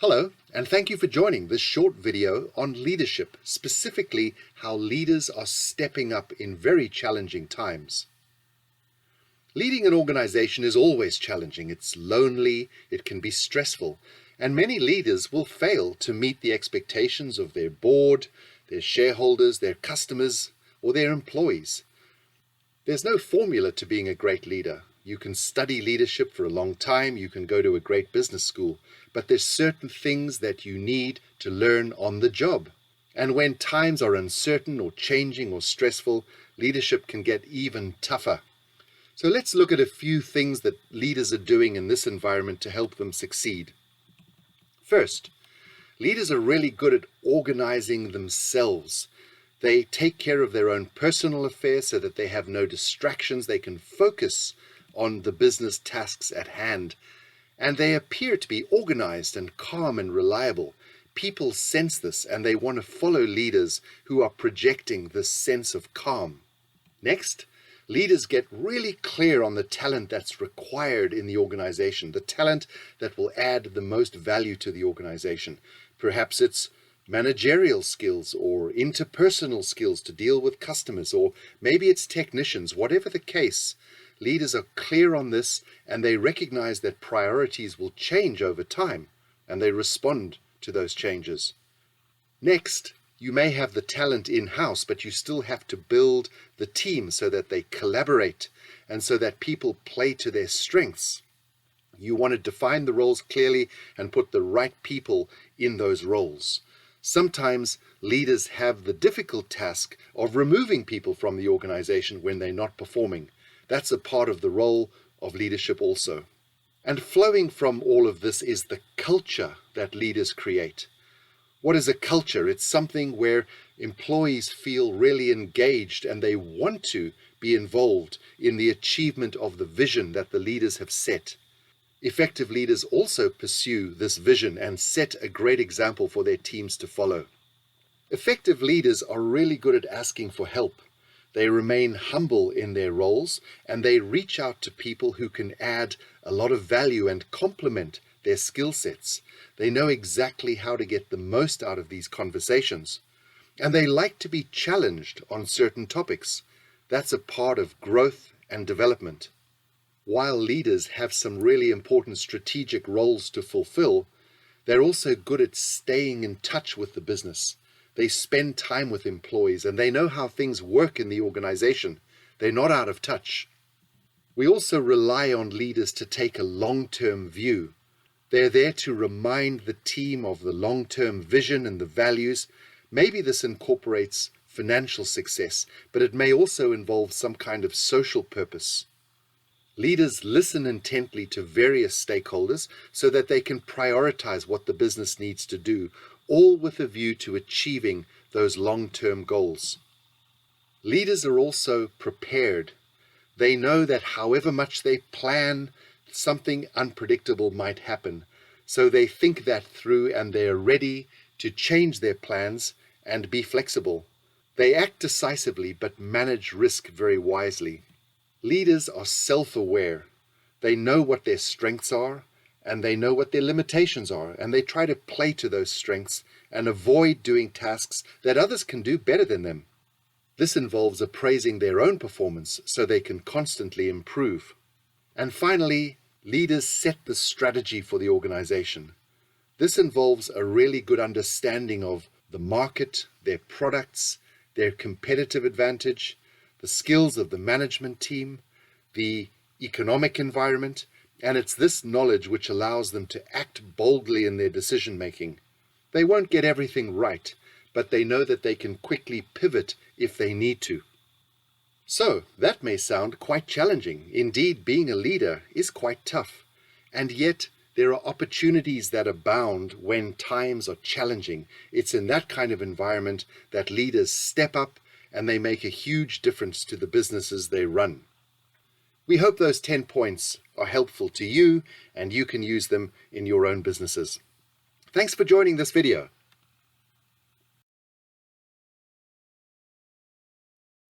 Hello, and thank you for joining this short video on leadership, specifically how leaders are stepping up in very challenging times. Leading an organization is always challenging. It's lonely, it can be stressful, and many leaders will fail to meet the expectations of their board, their shareholders, their customers, or their employees. There's no formula to being a great leader. You can study leadership for a long time, you can go to a great business school, but there's certain things that you need to learn on the job. And when times are uncertain or changing or stressful, leadership can get even tougher. So let's look at a few things that leaders are doing in this environment to help them succeed. First, leaders are really good at organizing themselves. They take care of their own personal affairs so that they have no distractions. They can focus on the business tasks at hand. And they appear to be organized and calm and reliable. People sense this and they want to follow leaders who are projecting this sense of calm. Next, leaders get really clear on the talent that's required in the organization, the talent that will add the most value to the organization. Perhaps it's managerial skills or interpersonal skills to deal with customers, or maybe it's technicians. Whatever the case, leaders are clear on this and they recognize that priorities will change over time and they respond to those changes. Next, you may have the talent in-house, but you still have to build the team so that they collaborate and so that people play to their strengths. You want to define the roles clearly and put the right people in those roles. Sometimes leaders have the difficult task of removing people from the organization when they're not performing. That's a part of the role of leadership also. And flowing from all of this is the culture that leaders create. What is a culture? It's something where employees feel really engaged and they want to be involved in the achievement of the vision that the leaders have set. Effective leaders also pursue this vision and set a great example for their teams to follow. Effective leaders are really good at asking for help. They remain humble in their roles and they reach out to people who can add a lot of value and complement their skill sets. They know exactly how to get the most out of these conversations. And they like to be challenged on certain topics. That's a part of growth and development. While leaders have some really important strategic roles to fulfill, they're also good at staying in touch with the business. They spend time with employees and they know how things work in the organization. They're not out of touch. We also rely on leaders to take a long-term view. They're there to remind the team of the long-term vision and the values. Maybe this incorporates financial success, but it may also involve some kind of social purpose. Leaders listen intently to various stakeholders so that they can prioritize what the business needs to do, all with a view to achieving those long-term goals. Leaders are also prepared. They know that however much they plan, something unpredictable might happen. So they think that through and they are ready to change their plans and be flexible. They act decisively but manage risk very wisely. Leaders are self-aware. They know what their strengths are and they know what their limitations are, and they try to play to those strengths and avoid doing tasks that others can do better than them. This involves appraising their own performance so they can constantly improve. And finally, leaders set the strategy for the organization. This involves a really good understanding of the market, their products, their competitive advantage, the skills of the management team, the economic environment, and it's this knowledge which allows them to act boldly in their decision-making. They won't get everything right, but they know that they can quickly pivot if they need to. So, that may sound quite challenging. Indeed, being a leader is quite tough. And yet, there are opportunities that abound when times are challenging. It's in that kind of environment that leaders step up and they make a huge difference to the businesses they run. We hope those 10 points are helpful to you and you can use them in your own businesses. Thanks for joining this video.